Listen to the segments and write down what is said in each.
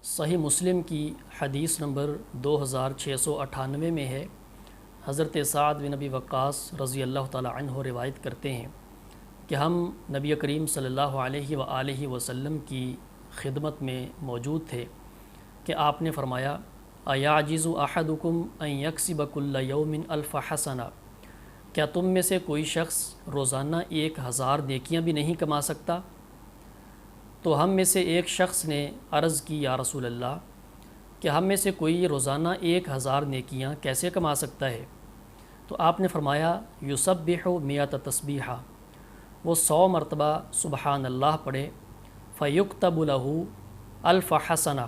صحیح مسلم کی حدیث نمبر 2698 میں ہے، حضرت سعد بن ابی وقاص رضی اللہ تعالی عنہ روایت کرتے ہیں کہ ہم نبی کریم صلی اللہ علیہ وآلہ وسلم کی خدمت میں موجود تھے کہ آپ نے فرمایا ایعجز احدکم ان یکسب کل یوم الف حسنہ، کیا تم میں سے کوئی شخص روزانہ 1000 نیکیاں بھی نہیں کما سکتا؟ تو ہم میں سے ایک شخص نے عرض کی یا رسول اللہ کہ ہم میں سے کوئی روزانہ 1000 نیکیاں کیسے کما سکتا ہے؟ تو آپ نے فرمایا یسبح 100 تسبیحہ، وہ 100 مرتبہ سبحان اللہ پڑھے، فیکتب لہ الف حسنہ،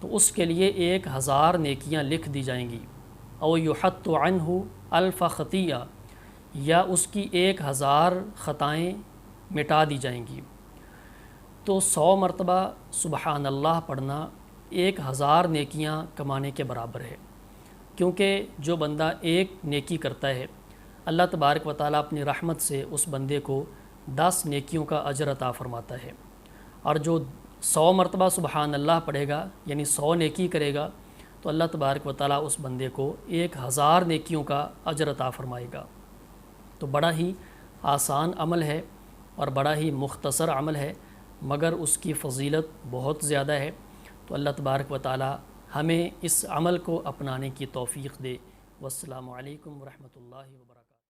تو اس کے لیے 1000 نیکیاں لکھ دی جائیں گی، او یحط عنہ الف خطیہ، یا اس کی 1000 خطائیں مٹا دی جائیں گی۔ تو 100 مرتبہ سبحان اللہ پڑھنا 1000 نیکیاں کمانے کے برابر ہے، کیونکہ جو بندہ ایک نیکی کرتا ہے اللہ تبارک و تعالیٰ اپنی رحمت سے اس بندے کو 10 نیکیوں کا اجر عطا فرماتا ہے، اور جو 100 مرتبہ سبحان اللہ پڑھے گا یعنی 100 نیکی کرے گا تو اللہ تبارک و تعالیٰ اس بندے کو 1000 نیکیوں کا اجر عطا فرمائے گا۔ تو بڑا ہی آسان عمل ہے اور بڑا ہی مختصر عمل ہے، مگر اس کی فضیلت بہت زیادہ ہے۔ تو اللہ تبارک و تعالیٰ ہمیں اس عمل کو اپنانے کی توفیق دے۔ والسلام علیکم ورحمۃ اللہ وبرکاتہ۔